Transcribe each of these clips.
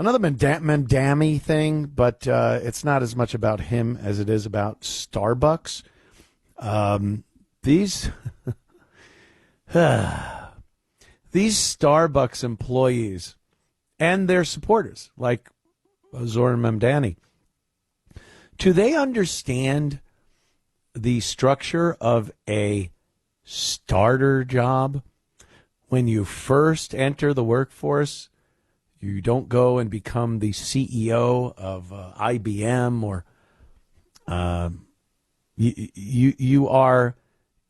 Another Mamdani thing, but it's not as much about him as it is about Starbucks. These these Starbucks employees and their supporters, like Zohran Mamdani, do they understand the structure of a starter job? When you first enter the workforce, you don't go and become the CEO of IBM or you are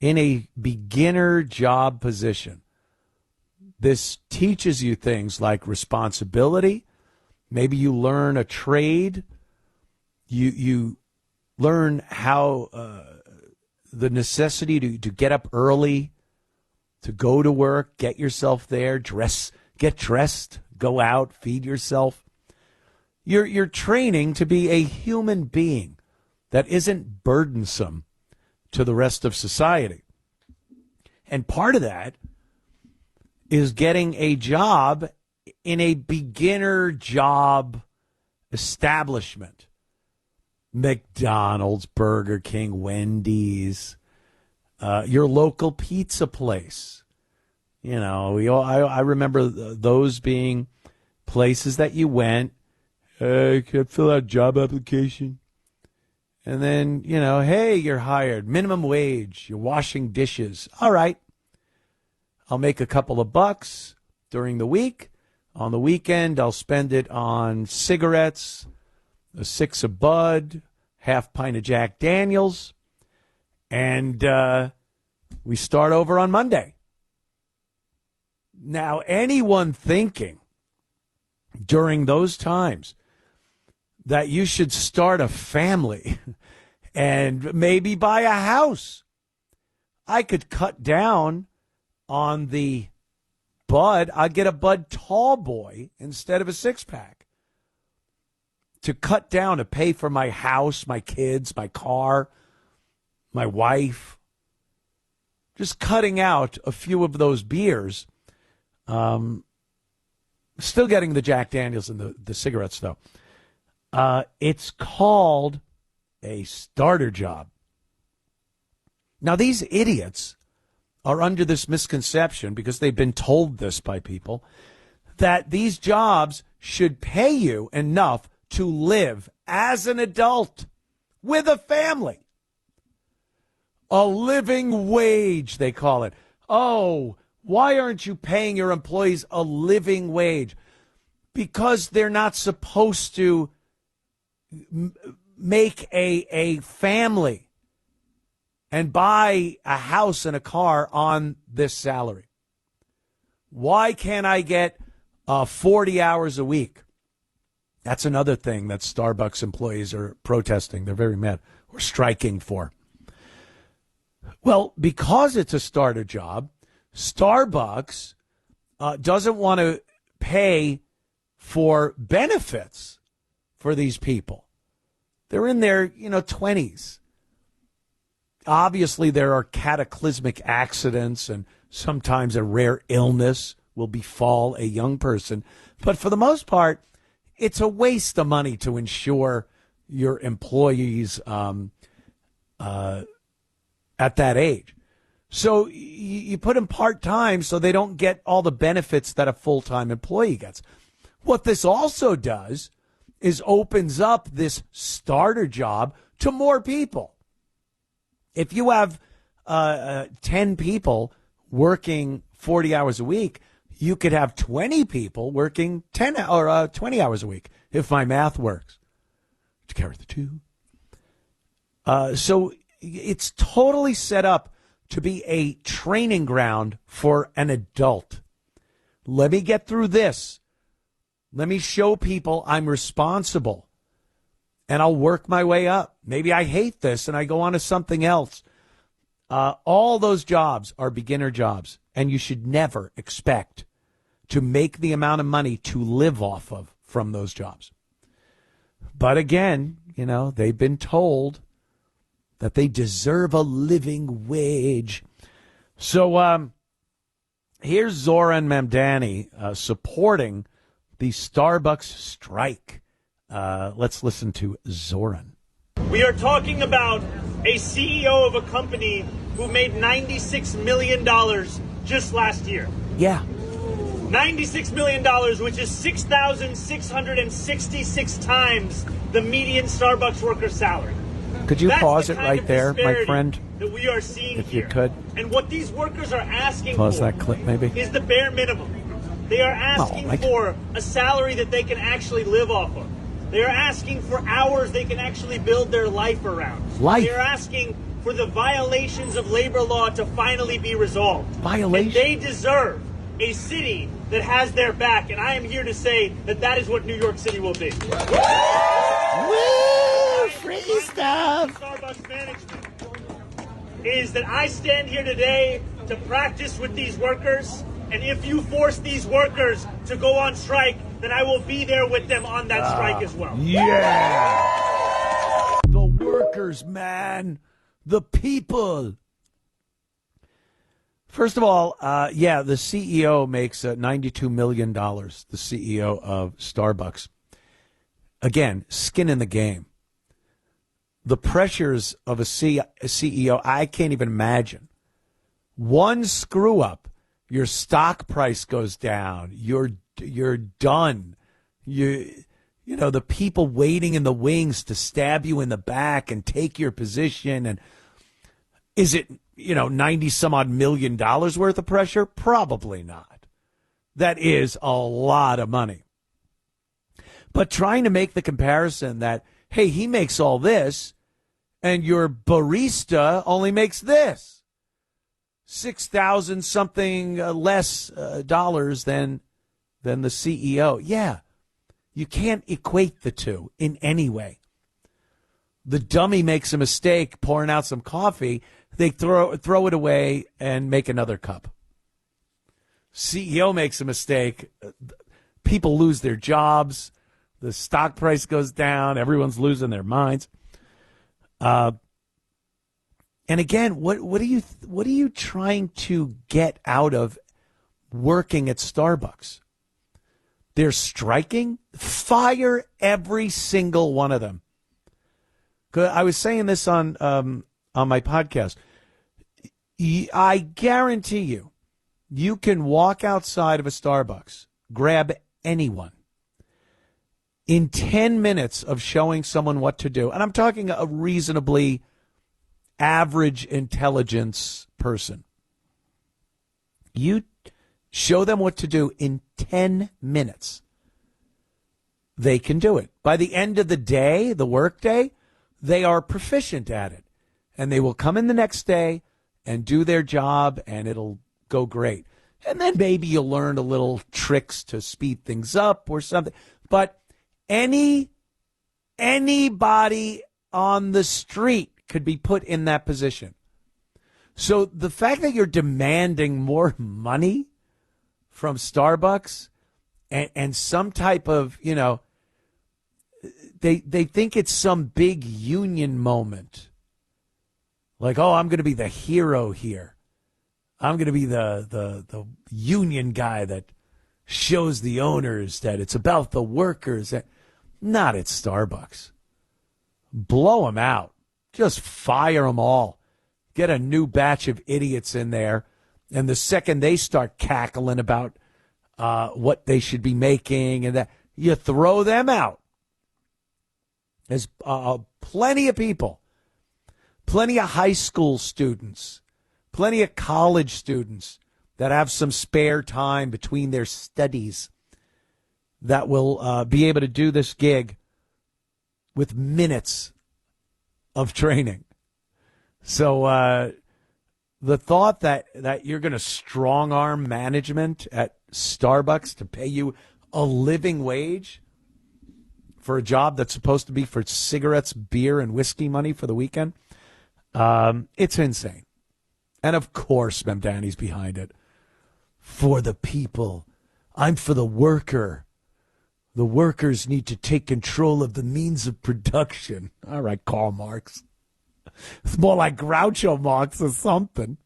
in a beginner job position. This teaches you things like responsibility. Maybe you learn a trade. You learn how the necessity to get up early, to go to work, get yourself there, get dressed, go out, feed yourself. You're training to be a human being that isn't burdensome to the rest of society. And part of that is getting a job in a beginner job establishment. McDonald's, Burger King, Wendy's, your local pizza place. You know, I remember those being places that you went, could fill out a job application. And then, you know, hey, you're hired, minimum wage, you're washing dishes. All right, I'll make a couple of bucks during the week. On the weekend, I'll spend it on cigarettes, a six of Bud, half pint of Jack Daniels, and we start over on Monday. Now, anyone thinking during those times that you should start a family and maybe buy a house, I could cut down on the Bud. I'd get a Bud Tall Boy instead of a six-pack to cut down, to pay for my house, my kids, my car, my wife. Just cutting out a few of those beers. Still getting the Jack Daniels and the cigarettes, though. It's called a starter job. Now, these idiots are under this misconception, because they've been told this by people, that these jobs should pay you enough to live as an adult with a family. A living wage, they call it. Oh, why aren't you paying your employees a living wage? Because they're not supposed to make a family and buy a house and a car on this salary. Why can't I get 40 hours a week? That's another thing that Starbucks employees are protesting. They're very mad or striking for. Well, because it's a starter job, Starbucks doesn't want to pay for benefits for these people. They're in their, 20s. Obviously, there are cataclysmic accidents, and sometimes a rare illness will befall a young person. But for the most part, it's a waste of money to insure your employees at that age. So you put them part-time so they don't get all the benefits that a full-time employee gets. What this also does is opens up this starter job to more people. If you have 10 people working 40 hours a week, you could have 20 people working 10 or 20 hours a week, if my math works. To carry the two. So it's totally set up to be a training ground for an adult. Let me get through this. Let me show people I'm responsible, and I'll work my way up. Maybe I hate this and I go on to something else. All those jobs are beginner jobs, and you should never expect to make the amount of money to live off of from those jobs. But again, they've been told that they deserve a living wage. So here's Zohran Mamdani supporting the Starbucks strike. Let's listen to Zohran. We are talking about a CEO of a company who made $96 million just last year. Yeah. $96 million, which is 6,666 times the median Starbucks worker's salary. Could you That's pause the it kind right of there, my disparity friend? That we are seeing if here. You could. And what these workers are asking pause for that clip, maybe? is the bare minimum. They are asking for a salary that they can actually live off of. They are asking for hours they can actually build their life around. They are asking for the violations of labor law to finally be resolved. Violations? And they deserve a city that has their back, and I am here to say that that is what New York City will be. Woo! Free stuff! Starbucks management is that I stand here today to practice with these workers, and if you force these workers to go on strike, then I will be there with them on that strike as well. Yeah! The workers, man! The people! First of all, the CEO makes $92 million, the CEO of Starbucks. Again, skin in the game. The pressures of a CEO, I can't even imagine. One screw up, your stock price goes down. You're done. You know, the people waiting in the wings to stab you in the back and take your position. And is it, 90 some odd $90 million worth of pressure? Probably not. That is a lot of money. But trying to make the comparison that, hey, he makes all this and your barista only makes this. 6,000 something less dollars than the CEO. Yeah, you can't equate the two in any way. The dummy makes a mistake pouring out some coffee. They throw it away and make another cup. CEO makes a mistake. People lose their jobs. The stock price goes down. Everyone's losing their minds. And again, what are you trying to get out of working at Starbucks? They're striking. Fire every single one of them. I was saying this on my podcast. I guarantee you can walk outside of a Starbucks, grab anyone. In 10 minutes of showing someone what to do, and I'm talking a reasonably average intelligence person, you show them what to do in 10 minutes. They can do it. By the end of the day, the work day, they are proficient at it. And they will come in the next day and do their job, and it'll go great. And then maybe you'll learn a little tricks to speed things up or something. But anybody on the street could be put in that position. So the fact that you're demanding more money from Starbucks and some type of, they think it's some big union moment. Like, oh, I'm going to be the hero here. I'm going to be the union guy that shows the owners that it's about the workers. Not at Starbucks. Blow them out. Just fire them all. Get a new batch of idiots in there. And the second they start cackling about what they should be making and that, you throw them out. There's plenty of people, plenty of high school students, plenty of college students that have some spare time between their studies that will be able to do this gig with minutes of training. So the thought that you're going to strong arm management at Starbucks to pay you a living wage for a job that's supposed to be for cigarettes, beer, and whiskey money for the weekend, it's insane. And of course, Mamdani's behind it. For the people. I'm for the worker. The workers need to take control of the means of production. All right, Karl Marx. It's more like Groucho Marx or something.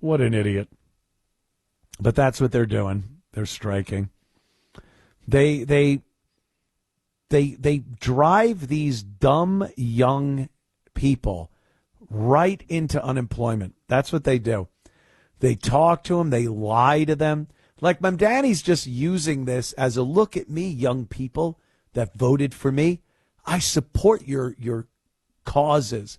What an idiot. But that's what they're doing. They're striking. They drive these dumb young people right into unemployment. That's what they do. They talk to them. They lie to them. Like Mamdani's just using this as a look at me, young people that voted for me. I support your causes.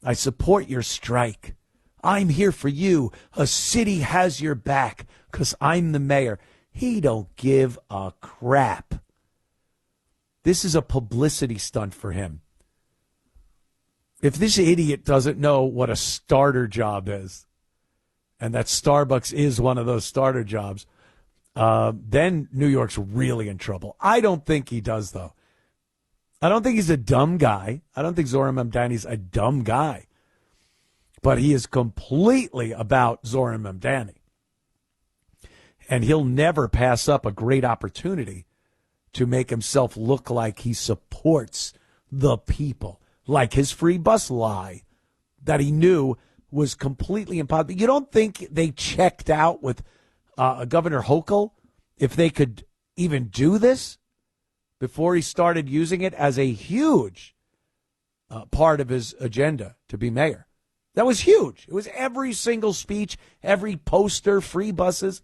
I support your strike. I'm here for you. A city has your back because I'm the mayor. He don't give a crap. This is a publicity stunt for him. If this idiot doesn't know what a starter job is, and that Starbucks is one of those starter jobs, then New York's really in trouble. I don't think he does, though. I don't think he's a dumb guy. I don't think Zohran Mamdani's a dumb guy. But he is completely about Zohran Mamdani. And he'll never pass up a great opportunity to make himself look like he supports the people, like his free bus lie that he knew was completely impossible. You don't think they checked out with Governor Hochul if they could even do this before he started using it as a huge part of his agenda to be mayor? That was huge. It was every single speech, every poster, free buses.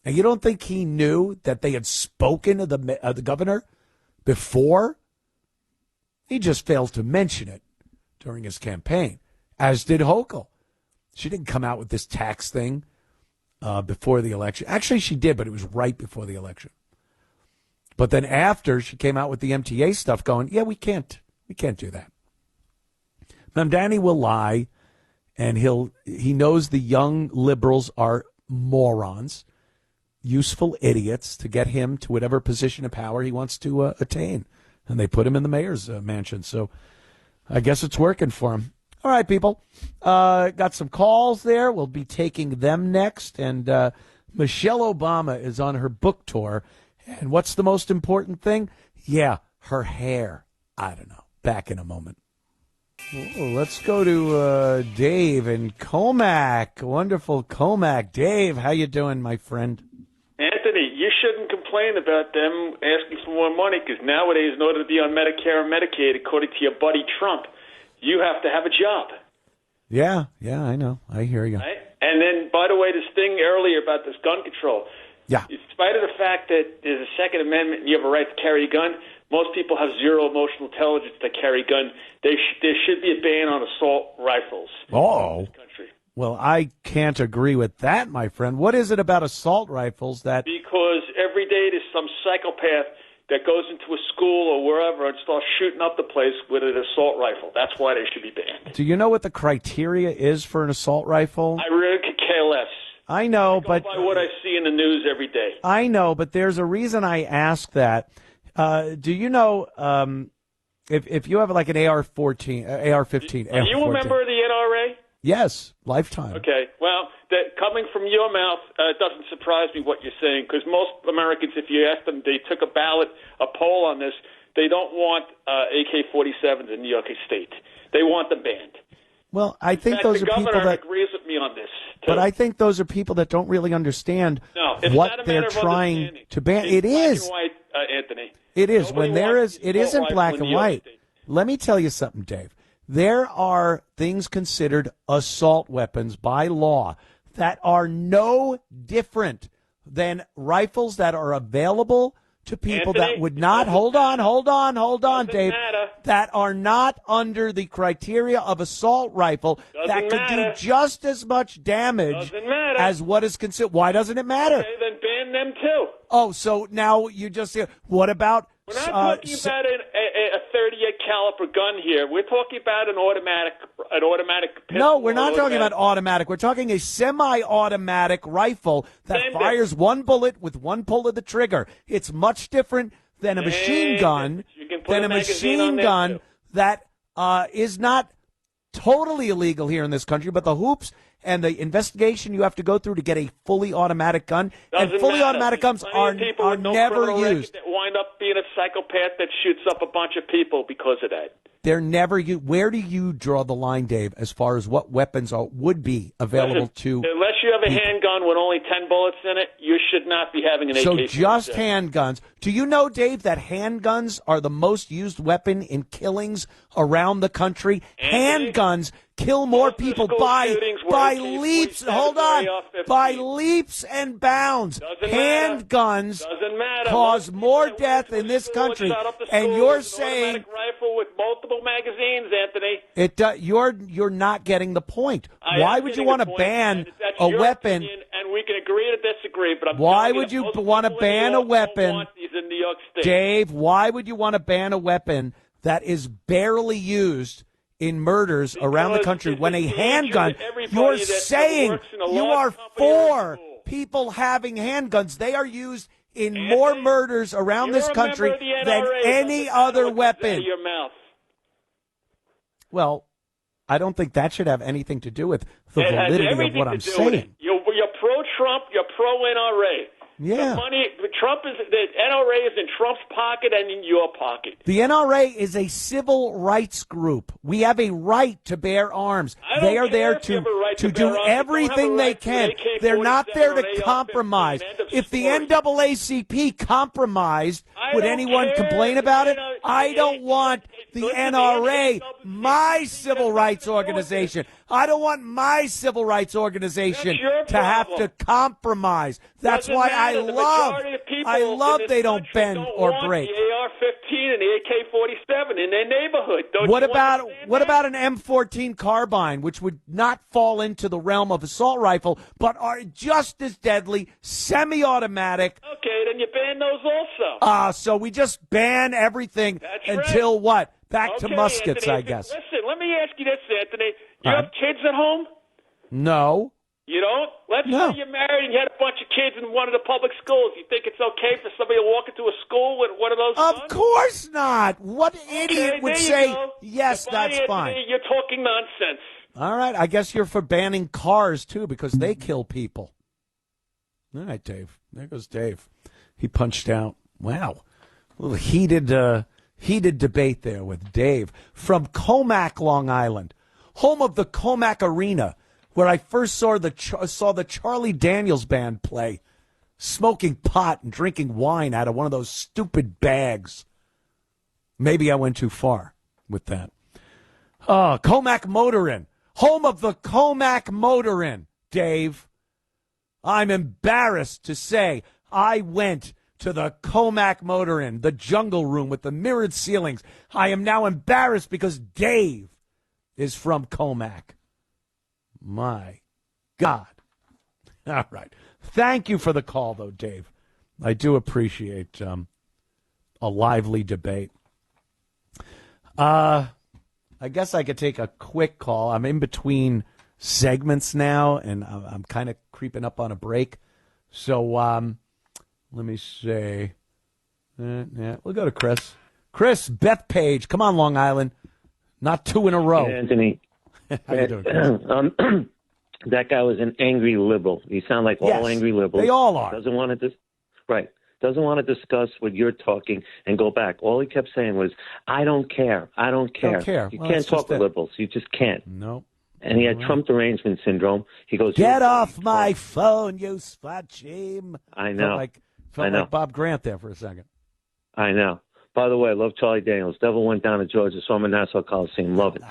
And you don't think he knew that they had spoken to the governor before? He just failed to mention it during his campaign, as did Hochul. She didn't come out with this tax thing before the election. Actually, she did, but it was right before the election. But then after, she came out with the MTA stuff going, yeah, we can't do that. Mamdani will lie, and he knows the young liberals are morons, useful idiots to get him to whatever position of power he wants to attain. And they put him in the mayor's mansion. So I guess it's working for him. All right, people. Got some calls there. We'll be taking them next. And Michelle Obama is on her book tour. And what's the most important thing? Yeah, her hair. I don't know. Back in a moment. Oh, let's go to Dave in Comac. Wonderful Comac. Dave, how you doing, my friend? Anthony, you shouldn't complain about them asking for more money because nowadays, in order to be on Medicare and Medicaid, according to your buddy Trump, you have to have a job. Yeah, I know. I hear you. Right? And then, by the way, this thing earlier about this gun control. Yeah. In spite of the fact that there's a Second Amendment and you have a right to carry a gun, most people have zero emotional intelligence to carry a gun. There should be a ban on assault rifles in this country. Well, I can't agree with that, my friend. What is it about assault rifles that... Because every day there's some psychopath that goes into a school or wherever and starts shooting up the place with an assault rifle. That's why they should be banned. Do you know what the criteria is for an assault rifle? I really could care less. I know, but... by what I see in the news every day. I know, but there's a reason I ask that. Do you know if you have like an AR-15... Are you a member of the NRA? Yes, lifetime. Okay, well, coming from your mouth, it doesn't surprise me what you're saying, because most Americans, if you ask them, they took a poll on this, they don't want AK-47s in New York State. They want them banned. Well, I think those are people that... The governor agrees with me on this, too. But I think those are people that don't really understand what they're trying to ban. It is. Black and white, Anthony. It is. When there is, it isn't black and white. Let me tell you something, Dave. There are things considered assault weapons by law that are no different than rifles that are available to people that would not, hold on, Dave, that are not under the criteria of assault rifle that could do just as much damage as what is considered. Why doesn't it matter? Okay, then ban them too. Oh, so now you just say, what about... We're not talking about a 38 caliber gun here. We're talking about an automatic pistol. No, we're not talking about automatic. We're talking a semi-automatic rifle that fires one bullet with one pull of the trigger. It's much different than a machine gun. Than a machine gun that is not totally illegal here in this country, but the hoops and the investigation you have to go through to get a fully automatic gun, and fully automatic guns are never used. That wind up being a psychopath that shoots up a bunch of people because of that. They're never. Where do you draw the line, Dave, as far as what weapons would be available to? Unless you have a handgun with only 10 bullets in it, you should not be having an AK. So just handguns. Do you know, Dave, that handguns are the most used weapon in killings around the country? Handguns kill more people by leaps. Hold on, by leaps and bounds. Handguns cause more death in this country, and you're saying rifle with multiple magazines, Anthony. You're not getting the point. Why would you want to ban a weapon? And we can agree to disagree, but why would you want to ban a weapon, Dave? Why would you want to ban a weapon that is barely used in murders around the country when a handgun? You're saying you are for people having handguns. They are used in more murders around this country than any other weapon. Well, I don't think that should have anything to do with the validity of what I'm saying. You're pro-Trump, you're pro-NRA. Yeah. The NRA is in Trump's pocket and in your pocket. The NRA is a civil rights group. We have a right to bear arms. They are there to do everything they can. They're not there to compromise. If the NAACP compromised, would anyone complain about it? I don't want the NRA, my civil rights organization. I don't want my civil rights organization to have to compromise. That's why I love they don't bend or break. The AR-15 and the AK-47 in their neighborhood. What about an M14 carbine, which would not fall into the realm of assault rifle, but are just as deadly, semi-automatic? Okay, then you ban those also. So we just ban everything until what? Back to muskets, Anthony, I guess. Listen, let me ask you this, Anthony. You have kids at home? No. You don't? Let's say you're married and you had a bunch of kids in one of the public schools. You think it's okay for somebody to walk into a school with one of those guns? Of course not. What idiot would say, yes, that's fine? You're talking nonsense. All right. I guess you're for banning cars, too, because they kill people. All right, Dave. There goes Dave. He punched out. Wow. A little heated debate there with Dave from Comac, Long Island, home of the Comac Arena, where I first saw the Charlie Daniels band play, smoking pot and drinking wine out of one of those stupid bags. Maybe I went too far with that. Comac Motor Inn, home of the Comac Motor Inn, Dave. I'm embarrassed to say I went to the Comac Motor Inn, the jungle room with the mirrored ceilings. I am now embarrassed because Dave is from Comac. My God. All right. Thank you for the call, though, Dave. I do appreciate a lively debate. I guess I could take a quick call. I'm in between segments now, and I'm kind of creeping up on a break. So let me see. Yeah, we'll go to Chris. Chris, Bethpage. Come on, Long Island. Not two in a row. Hey, Anthony. How you doing? That guy was an angry liberal. You sound like all angry liberals. They all are. Doesn't want to discuss what you're talking and go back. All he kept saying was, I don't care. I don't care. You can't talk to liberals. You just can't. Nope. And he had Trump derangement syndrome. He goes, get off my phone, you spot shame. I know. Felt like Bob Grant there for a second. I know. By the way, I love Charlie Daniels. Devil went down to Georgia, saw him in Nassau Coliseum. Love it.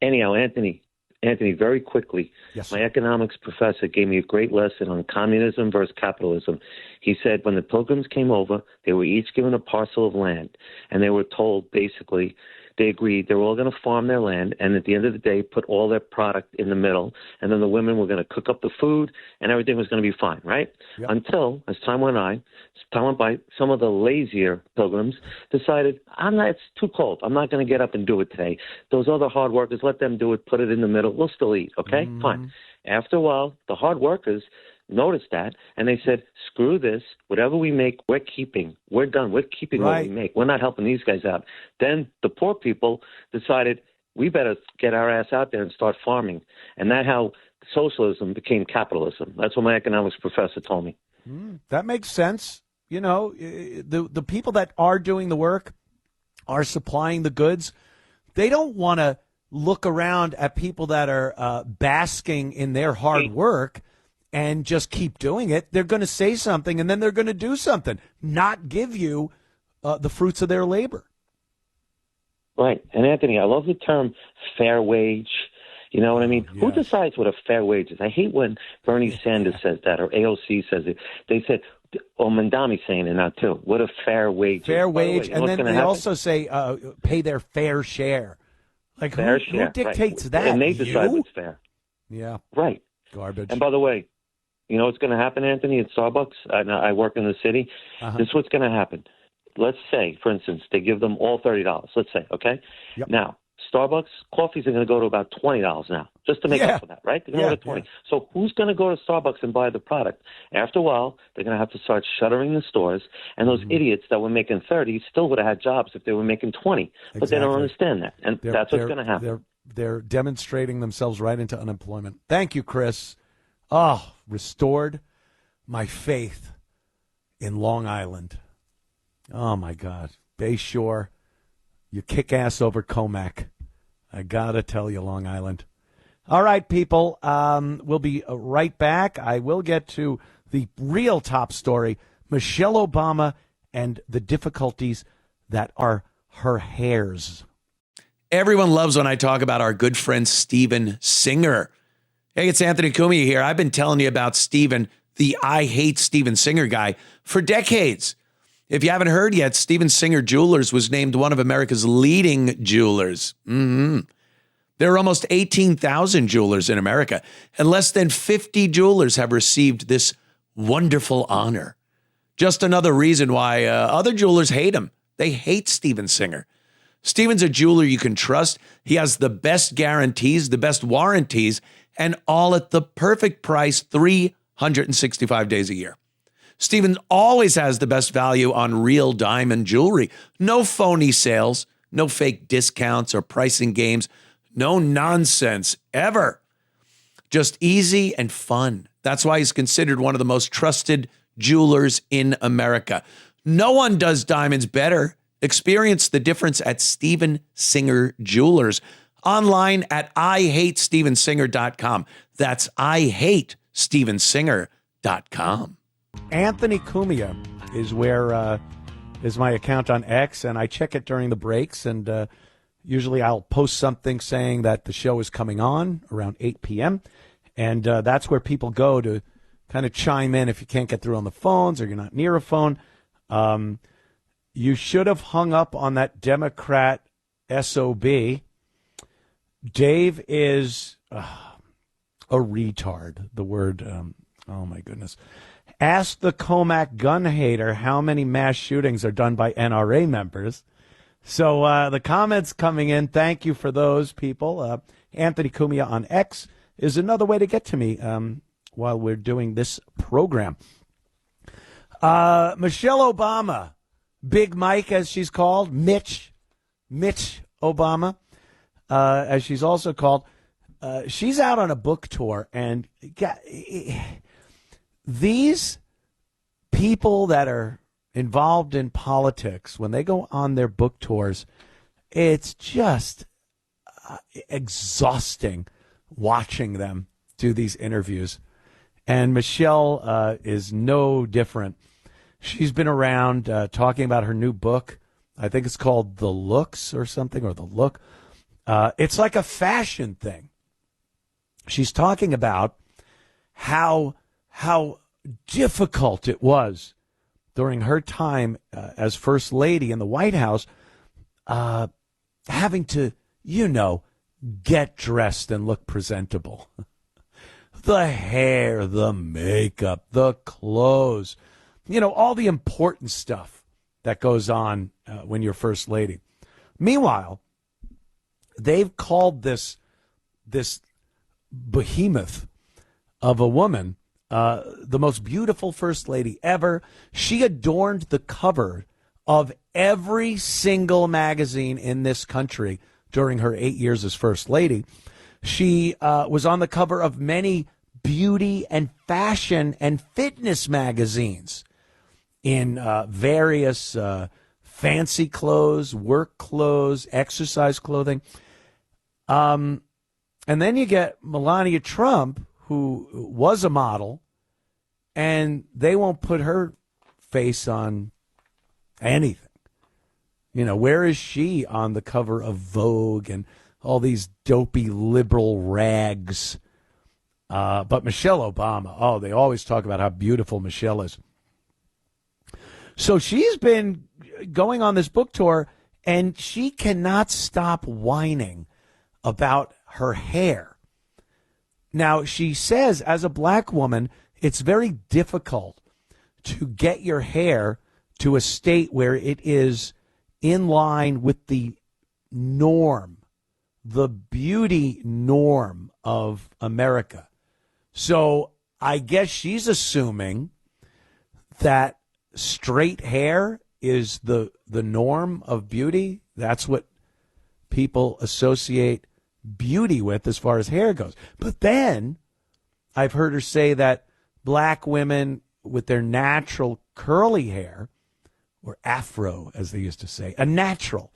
Anyhow, Anthony, very quickly, my economics professor gave me a great lesson on communism versus capitalism. He said when the Pilgrims came over, they were each given a parcel of land, and they were told basically they agreed they were all going to farm their land, and at the end of the day, put all their product in the middle, and then the women were going to cook up the food, and everything was going to be fine, right? Yep. Until, as time went by, some of the lazier Pilgrims decided, it's too cold. I'm not going to get up and do it today. Those other hard workers, let them do it, put it in the middle. We'll still eat, okay? Fine. After a while, the hard workers noticed that, and they said, screw this. Whatever we make, we're keeping. We're done. We're keeping what we make. We're not helping these guys out. Then the poor people decided, we better get our ass out there and start farming. And that's how socialism became capitalism. That's what my economics professor told me. That makes sense. You know, the people that are doing the work are supplying the goods, they don't want to look around at people that are basking in their hard work and just keep doing it. They're going to say something, and then they're going to do something, not give you the fruits of their labor. Right. And, Anthony, I love the term fair wage. You know what I mean? Yes. Who decides what a fair wage is? I hate when Bernie Sanders says that or AOC says it. They said, Mamdani's saying it now, too. What a fair wage Fair is. wage. And then they also say pay their fair share. Like, who dictates that? And they decide what's fair. Yeah. Right. Garbage. And by the way, you know what's going to happen, Anthony, at Starbucks? I work in the city. This is what's going to happen. Let's say, for instance, they give them all $30. Let's say, okay? Yep. Now, Starbucks coffees are going to go to about $20 now, just to make up for that, right? They're going to go to $20. So who's going to go to Starbucks and buy the product? After a while, they're going to have to start shuttering the stores, and those idiots that were making 30 still would have had jobs if they were making 20. But they don't understand that, and that's what's going to happen. They're demonstrating themselves right into unemployment. Thank you, Chris. Oh, restored my faith in Long Island. Oh, my God. Bayshore, you kick ass over Comac. I got to tell you, Long Island. All right, people, we'll be right back. I will get to the real top story, Michelle Obama and the difficulties that are her hairs. Everyone loves when I talk about our good friend Steven Singer. Hey, it's Anthony Cumia here. I've been telling you about Steven, the I Hate Steven Singer guy, for decades. If you haven't heard yet, Steven Singer Jewelers was named one of America's leading jewelers. There are almost 18,000 jewelers in America, and less than 50 jewelers have received this wonderful honor. Just another reason why other jewelers hate him. They hate Steven Singer. Steven's a jeweler you can trust. He has the best guarantees, the best warranties, and all at the perfect price 365 days a year. Steven always has the best value on real diamond jewelry. No phony sales, no fake discounts or pricing games, no nonsense ever. Just easy and fun. That's why he's considered one of the most trusted jewelers in America. No one does diamonds better. Experience the difference at Steven Singer Jewelers. Online at IHateStevenSinger.com. That's IHateStevenSinger.com. Anthony Cumia is where is my account on X, and I check it during the breaks, and usually I'll post something saying that the show is coming on around 8 p.m., and that's where people go to kind of chime in if you can't get through on the phones or you're not near a phone. You should have hung up on that Democrat SOB. Dave is a retard, the word, oh my goodness. Ask the Comac gun hater how many mass shootings are done by NRA members. So the comments coming in, thank you for those people. Anthony Cumia on X is another way to get to me while we're doing this program. Michelle Obama, Big Mike as she's called, Mitch Obama, as she's also called. She's out on a book tour, and these people that are involved in politics, when they go on their book tours, it's just exhausting watching them do these interviews. And Michelle is no different. She's been around talking about her new book. I think it's called The Looks or something, or The Look. It's like a fashion thing. She's talking about how difficult it was during her time as First Lady in the White House, having to, get dressed and look presentable. The hair, the makeup, the clothes, all the important stuff that goes on when you're First Lady. Meanwhile, they've called this behemoth of a woman the most beautiful First Lady ever. She adorned the cover of every single magazine in this country during her 8 years as First Lady. She was on the cover of many beauty and fashion and fitness magazines in various fancy clothes, work clothes, exercise clothing. And then you get Melania Trump, who was a model, and they won't put her face on anything. You know, where is she on the cover of Vogue and all these dopey liberal rags? But Michelle Obama, they always talk about how beautiful Michelle is. So she's been going on this book tour, and she cannot stop whining about her hair. Now, she says, as a black woman, it's very difficult to get your hair to a state where it is in line with the norm, the beauty norm of America. So I guess she's assuming that straight hair is the norm of beauty. That's what people associate beauty with as far as hair goes. But then I've heard her say that black women with their natural curly hair, or afro, as they used to say, a natural.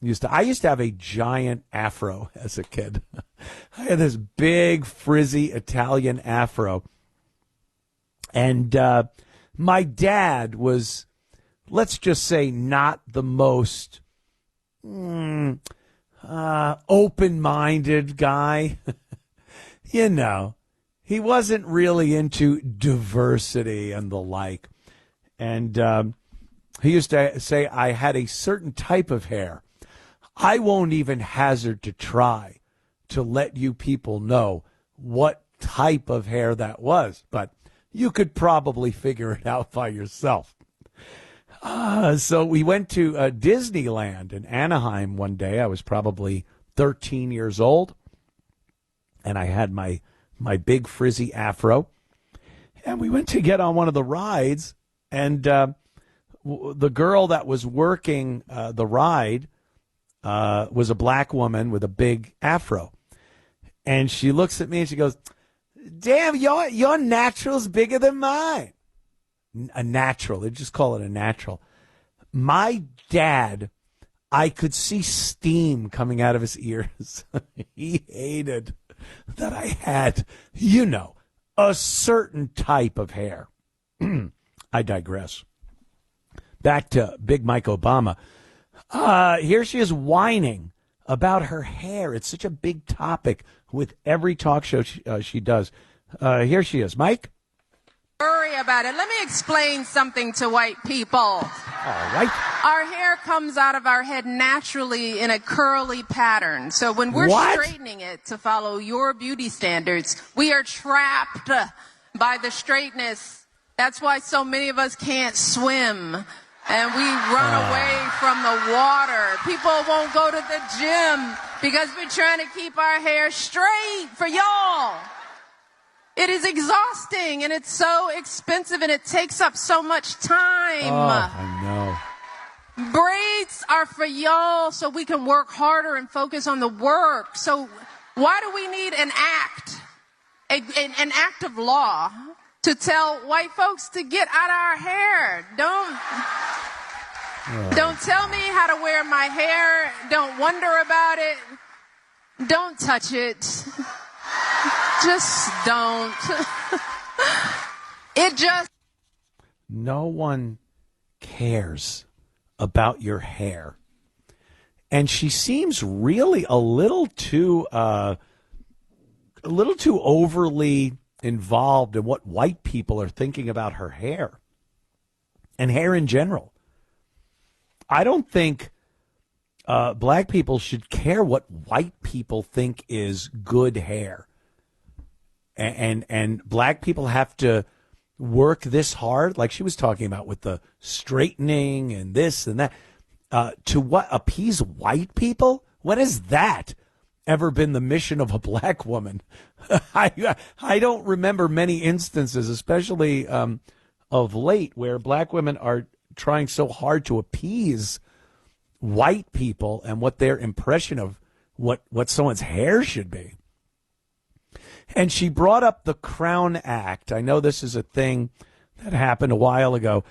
I used to have a giant afro as a kid. I had this big, frizzy Italian afro. And my dad was, let's just say, not the most open-minded guy. You know, he wasn't really into diversity and the like. And he used to say I had a certain type of hair. I won't even hazard to try to let you people know what type of hair that was, but you could probably figure it out by yourself. So we went to Disneyland in Anaheim one day. I was probably 13 years old, and I had my big frizzy afro. And we went to get on one of the rides, and the girl that was working the ride was a black woman with a big afro. And she looks at me and she goes, "Damn, your natural's bigger than mine." A natural. They just call it a natural. My dad, I could see steam coming out of his ears. He hated that I had, a certain type of hair. I digress. Back to Big Mike Obama. Here she is whining about her hair. It's such a big topic with every talk show she does. Here she is. Mike? Worry about it. Let me explain something to white people. All right. Our hair comes out of our head naturally in a curly pattern. So when we're straightening it to follow your beauty standards, we are trapped by the straightness. That's why so many of us can't swim. And we run away from the water. People won't go to the gym because we're trying to keep our hair straight for y'all. It is exhausting, and it's so expensive, and it takes up so much time. Oh, I know. Braids are for y'all so we can work harder and focus on the work. So why do we need an act, an act of law to tell white folks to get out of our hair? Don't tell me how to wear my hair. Don't wonder about it. Don't touch it. Just don't. No one cares about your hair. And she seems really a little too overly involved in what white people are thinking about her hair and hair in general. I don't think black people should care what white people think is good hair. And black people have to work this hard, like she was talking about with the straightening and this and that, to what, appease white people? When has that ever been the mission of a black woman? I don't remember many instances, especially of late, where black women are trying so hard to appease white people and what their impression of what someone's hair should be. And she brought up the Crown Act. I know this is a thing that happened a while ago,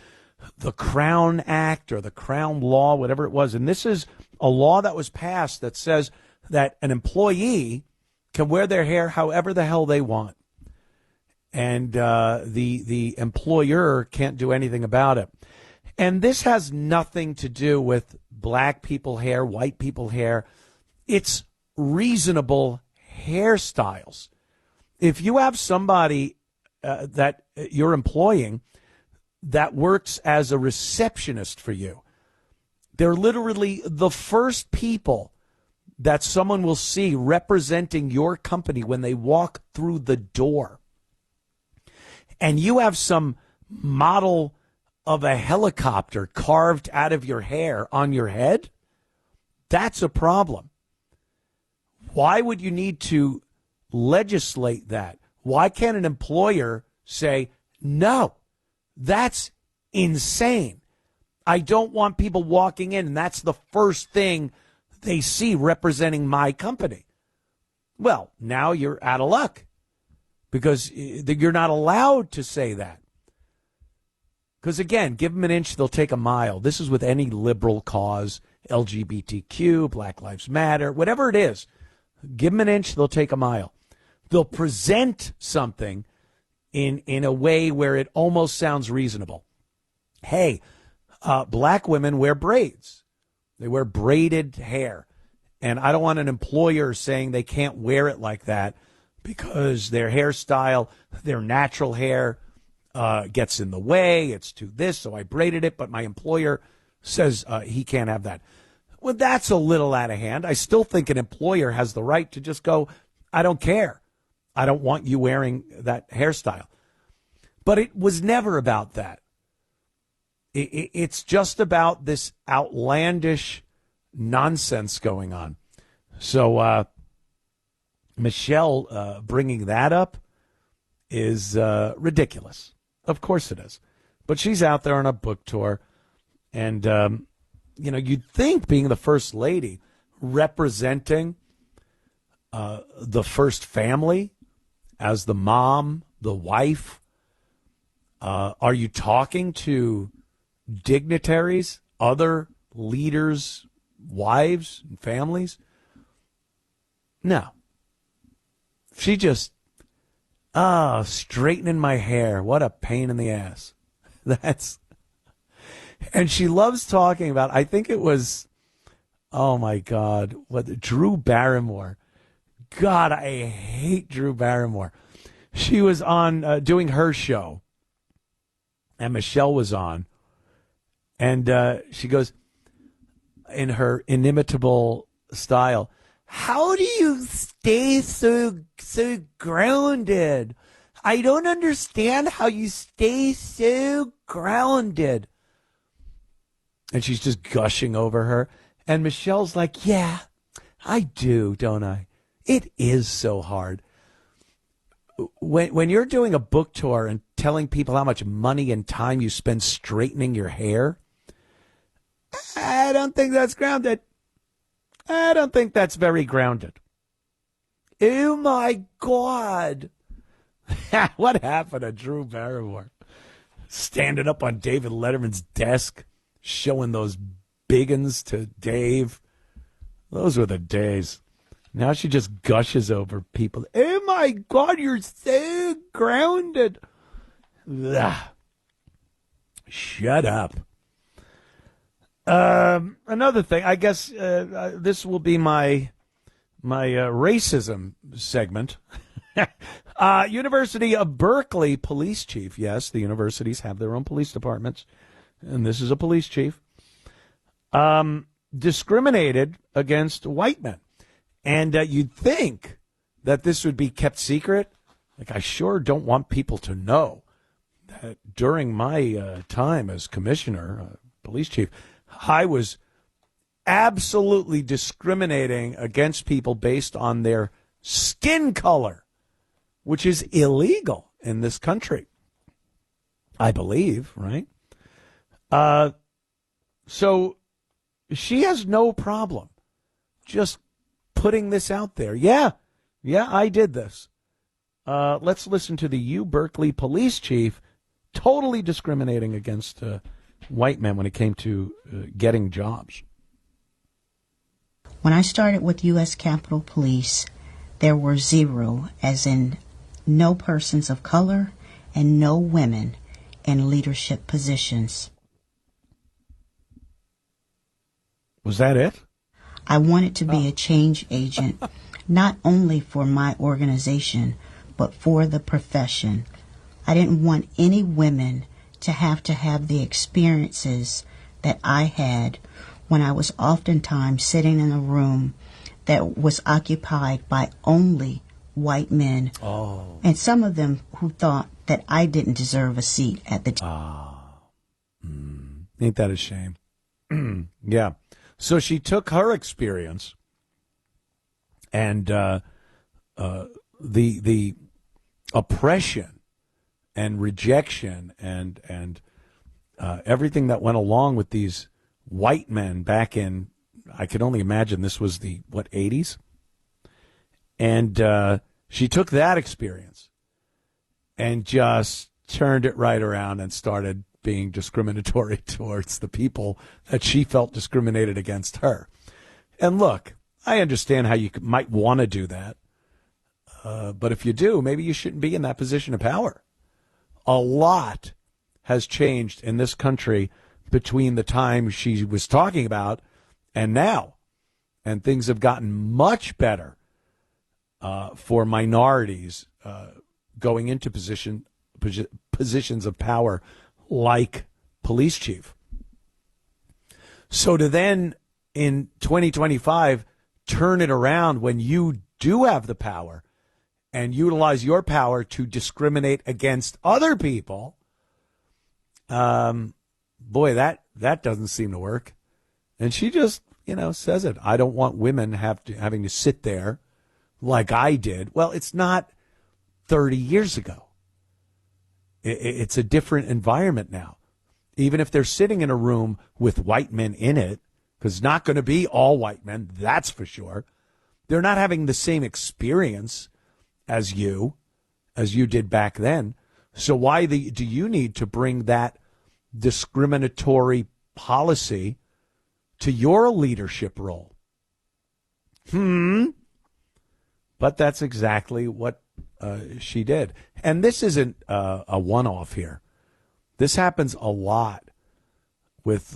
the Crown Act or the Crown Law, whatever it was. And this is a law that was passed that says that an employee can wear their hair however the hell they want. And the employer can't do anything about it. And this has nothing to do with black people hair, white people hair. It's reasonable hairstyles. If you have somebody that you're employing that works as a receptionist for you, they're literally the first people that someone will see representing your company when they walk through the door. And you have some model of a helicopter carved out of your hair on your head, that's a problem. Why would you need to legislate that? Why can't an employer say, no, that's insane. I don't want people walking in, and that's the first thing they see representing my company. Well, now you're out of luck because you're not allowed to say that. Because, again, give them an inch, they'll take a mile. This is with any liberal cause, LGBTQ, Black Lives Matter, whatever it is. Give them an inch, they'll take a mile. They'll present something in a way where it almost sounds reasonable. Hey, black women wear braids. They wear braided hair. And I don't want an employer saying they can't wear it like that because their hairstyle, their natural hair gets in the way. It's too this, so I braided it, but my employer says he can't have that. Well, that's a little out of hand. I still think an employer has the right to just go, I don't care. I don't want you wearing that hairstyle. But it was never about that. It's just about this outlandish nonsense going on. So Michelle bringing that up is ridiculous. Of course it is. But she's out there on a book tour. And, you'd think being the first lady, representing the first family as the mom, the wife, are you talking to dignitaries, other leaders, wives, and families? No. She just, straightening my hair. What a pain in the ass. And she loves talking about, I think it was, oh my God, Drew Barrymore. God, I hate Drew Barrymore. She was on doing her show, and Michelle was on, and she goes, in her inimitable style, how do you stay so grounded? I don't understand how you stay so grounded. And she's just gushing over her. And Michelle's like, yeah, I do, don't I? It is so hard. When you're doing a book tour and telling people how much money and time you spend straightening your hair, I don't think that's grounded. I don't think that's very grounded. Oh, my God. What happened to Drew Barrymore? Standing up on David Letterman's desk, showing those big uns to Dave. Those were the days. Now she just gushes over people. Oh, my God, you're so grounded. Ugh. Shut up. Another thing, I guess this will be my racism segment. University of Berkeley police chief. Yes, the universities have their own police departments, and this is a police chief. Discriminated against white men. And you'd think that this would be kept secret. Like, I sure don't want people to know that during my time as commissioner, police chief, I was absolutely discriminating against people based on their skin color, which is illegal in this country, I believe, right? So she has no problem just putting this out there. Yeah, I did this. Let's listen to the U Berkeley police chief totally discriminating against white men when it came to getting jobs. When I started with U.S. Capitol Police, there were zero, as in no persons of color and no women in leadership positions. Was that it? I wanted to be a change agent, not only for my organization, but for the profession. I didn't want any women to have the experiences that I had when I was oftentimes sitting in a room that was occupied by only white men. Oh. And some of them who thought that I didn't deserve a seat at the table. Ain't that a shame? Yeah. So she took her experience and the oppression and rejection and everything that went along with these white men back in, I could only imagine this was the, 80s? And she took that experience and just turned it right around and started being discriminatory towards the people that she felt discriminated against her. And look, I understand how you might want to do that. But if you do, maybe you shouldn't be in that position of power. A lot has changed in this country between the time she was talking about and now. And things have gotten much better for minorities going into positions of power like police chief. So to then in 2025 turn it around when you do have the power and utilize your power to discriminate against other people, boy, that doesn't seem to work. And she just, says it. I don't want women having to sit there like I did. Well, it's not 30 years ago. It's a different environment now. Even if they're sitting in a room with white men in it, because it's not going to be all white men, that's for sure. They're not having the same experience as you did back then. So why do you need to bring that discriminatory policy to your leadership role? But that's exactly what she did. And this isn't a one-off here. This happens a lot with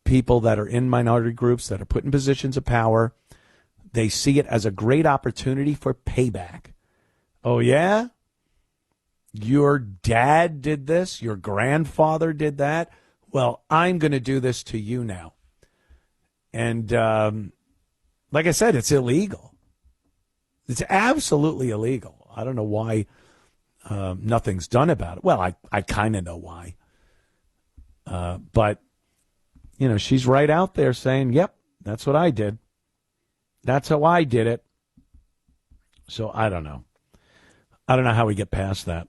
people that are in minority groups that are put in positions of power. They see it as a great opportunity for payback. Oh, yeah? Your dad did this? Your grandfather did that? Well, I'm going to do this to you now. And like I said, it's illegal. It's absolutely illegal. I don't know why nothing's done about it. Well, I kind of know why. But, she's right out there saying, yep, that's what I did. That's how I did it. So I don't know. I don't know how we get past that.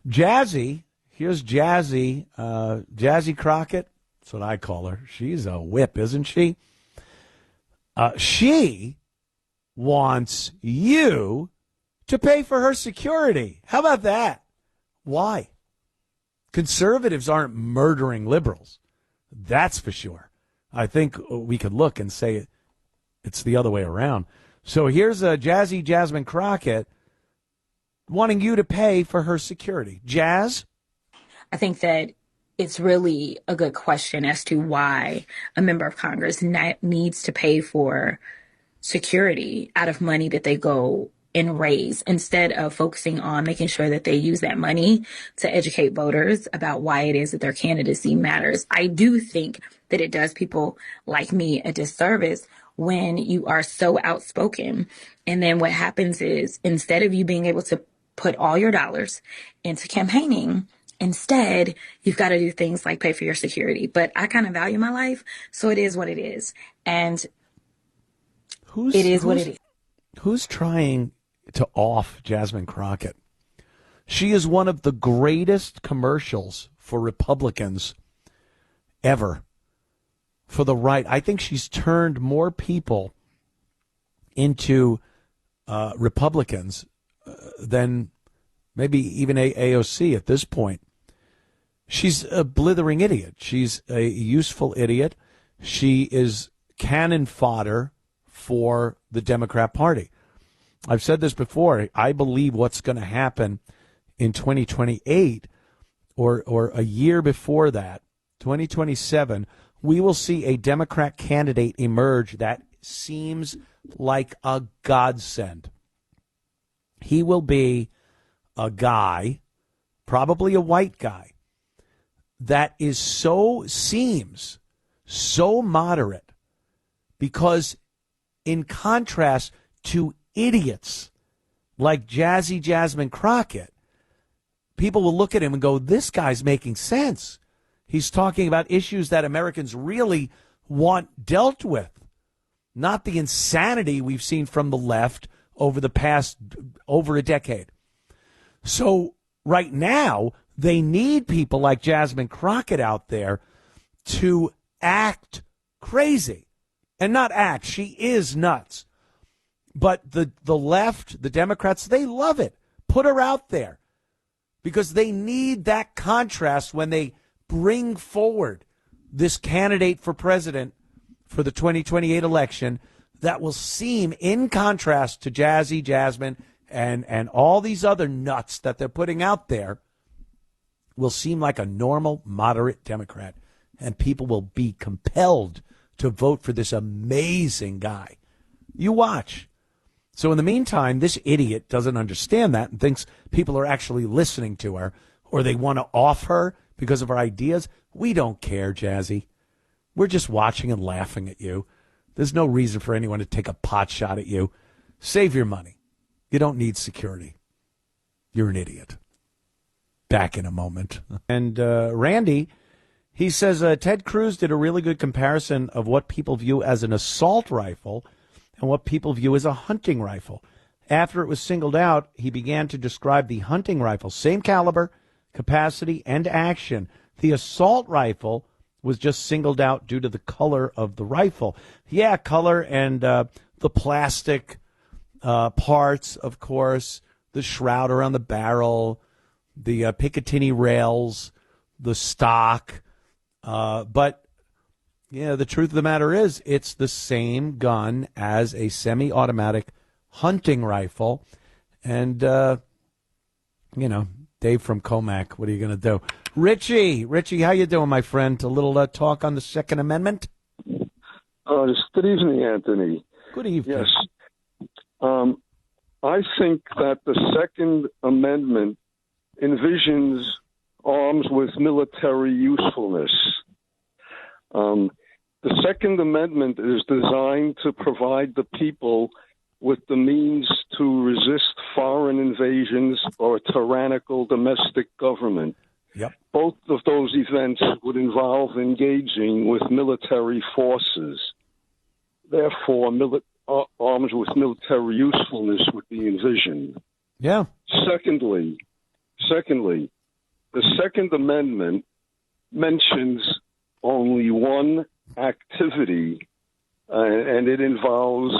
Jazzy, here's Jazzy, Jazzy Crockett. That's what I call her. She's a whip, isn't she? She wants you to pay for her security. How about that? Why? Conservatives aren't murdering liberals. That's for sure. I think we could look and say it's the other way around. So here's Jazzy Jasmine Crockett wanting you to pay for her security. Jazz? I think that it's really a good question as to why a member of Congress needs to pay for security out of money that they go and raise, instead of focusing on making sure that they use that money to educate voters about why it is that their candidacy matters. I do think that it does people like me a disservice when you are so outspoken. And then what happens is, instead of you being able to put all your dollars into campaigning, instead, you've got to do things like pay for your security. But I kind of value my life, so it is what it is. And what it is. Who's trying to off Jasmine Crockett? She is one of the greatest commercials for Republicans ever. For the right. I think she's turned more people into Republicans than maybe even AOC at this point. She's a blithering idiot. She's a useful idiot. She is cannon fodder for the Democrat Party. I've said this before. I believe what's going to happen in 2028 or a year before that, 2027, we will see a Democrat candidate emerge that seems like a godsend. He will be a guy, probably a white guy, that seems so moderate, because in contrast to idiots like Jazzy Jasmine Crockett, people will look at him and go, this guy's making sense. He's talking about issues that Americans really want dealt with, not the insanity we've seen from the left over a decade. So right now, they need people like Jasmine Crockett out there to act crazy. And not act, she is nuts. But the left, the Democrats, they love it. Put her out there, because they need that contrast when they bring forward this candidate for president for the 2028 election that will seem, in contrast to Jazzy, Jasmine, and all these other nuts that they're putting out there, will seem like a normal, moderate Democrat. And people will be compelled to vote for this amazing guy. You watch. So in the meantime, this idiot doesn't understand that and thinks people are actually listening to her, or they want to off her because of her ideas. We don't care, Jazzy. We're just watching and laughing at you. There's no reason for anyone to take a pot shot at you. Save your money. You don't need security. You're an idiot. Back in a moment. And Randy, he says Ted Cruz did a really good comparison of what people view as an assault rifle and what people view as a hunting rifle. After it was singled out, he began to describe the hunting rifle, same caliber, capacity, and action. The assault rifle was just singled out due to the color of the rifle. Yeah, color and the plastic parts, of course, the shroud around the barrel, the Picatinny rails, the stock. But yeah, the truth of the matter is it's the same gun as a semi-automatic hunting rifle. And, Dave from Comac, what are you going to do? Richie, how you doing, my friend? A little talk on the Second Amendment? Good evening, Anthony. Good evening. Yes. I think that the Second Amendment envisions arms with military usefulness. The Second Amendment is designed to provide the people with the means to resist foreign invasions or a tyrannical domestic government. Yep. Both of those events would involve engaging with military forces. Therefore, arms with military usefulness would be envisioned. Yeah. Secondly, the Second Amendment mentions only one activity, and it involves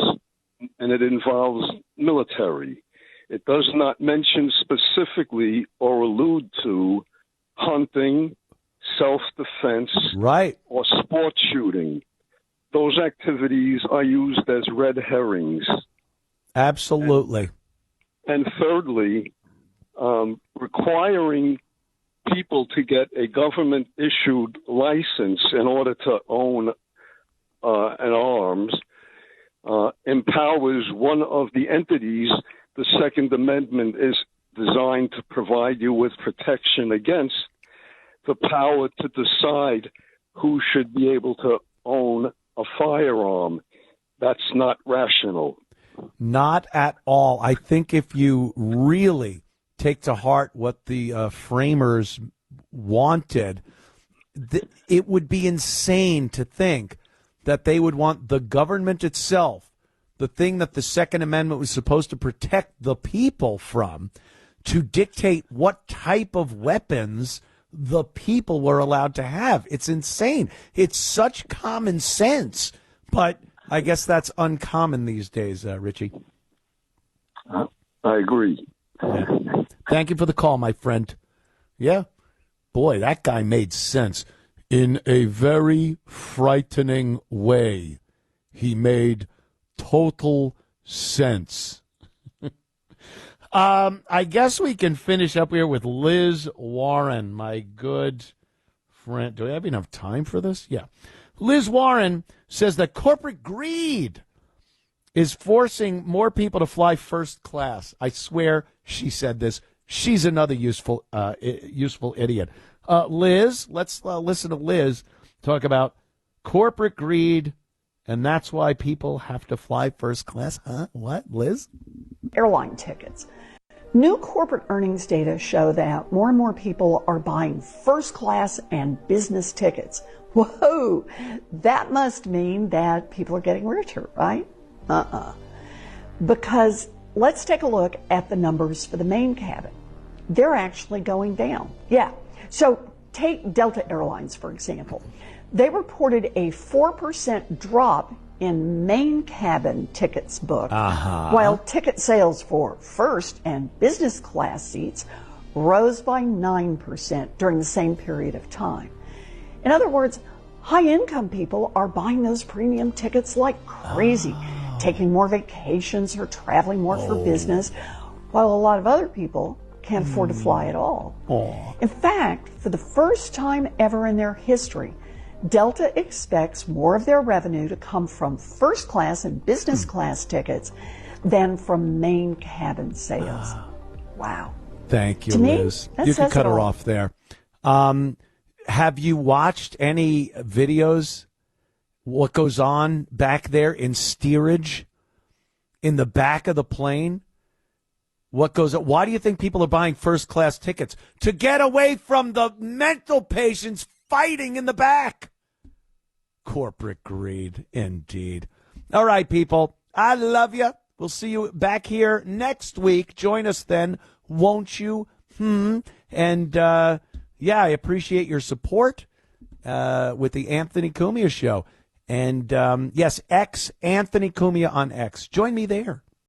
military. It does not mention specifically or allude to hunting, self-defense, right, or sport shooting. Those activities are used as red herrings. Absolutely. And thirdly, requiring people to get a government-issued license in order to own an arms empowers one of the entities the Second Amendment is designed to provide you with protection against, the power to decide who should be able to own a firearm. That's not rational. Not at all. I think if you really take to heart what the framers wanted, it would be insane to think that they would want the government itself, the thing that the Second Amendment was supposed to protect the people from, to dictate what type of weapons the people were allowed to have. It's insane. It's such common sense, but I guess that's uncommon these days, Richie. I agree. Yeah. Thank you for the call, my friend. Yeah. Boy, that guy made sense in a very frightening way. He made total sense. I guess we can finish up here with Liz Warren, my good friend. Do we have enough time for this? Yeah. Liz Warren says that corporate greed is forcing more people to fly first class. I swear she said this. She's another useful idiot. Liz, let's listen to Liz talk about corporate greed, and that's why people have to fly first class. Huh? What, Liz? Airline tickets. New corporate earnings data show that more and more people are buying first class and business tickets. Whoa, that must mean that people are getting richer, right? Because let's take a look at the numbers for the main cabin. They're actually going down. Yeah. So take Delta Airlines, for example. They reported a 4% drop in main cabin tickets booked, while ticket sales for first and business class seats rose by 9% during the same period of time. In other words, high-income people are buying those premium tickets like crazy, taking more vacations or traveling more for business, while a lot of other people can't afford to fly at all. In fact, for the first time ever in their history, Delta expects more of their revenue to come from first class and business class tickets than from main cabin sales. Wow. Thank you, To me, Liz. that You can says cut it her all. off there. Have you watched any videos, what goes on back there in steerage, in the back of the plane? What goes on? Why do you think people are buying first-class tickets? To get away from the mental patients fighting in the back. Corporate greed, indeed. All right, people. I love you. We'll see you back here next week. Join us then, won't you? And, yeah, I appreciate your support with the Anthony Cumia Show. And, yes, X, Anthony Cumia on X. Join me there.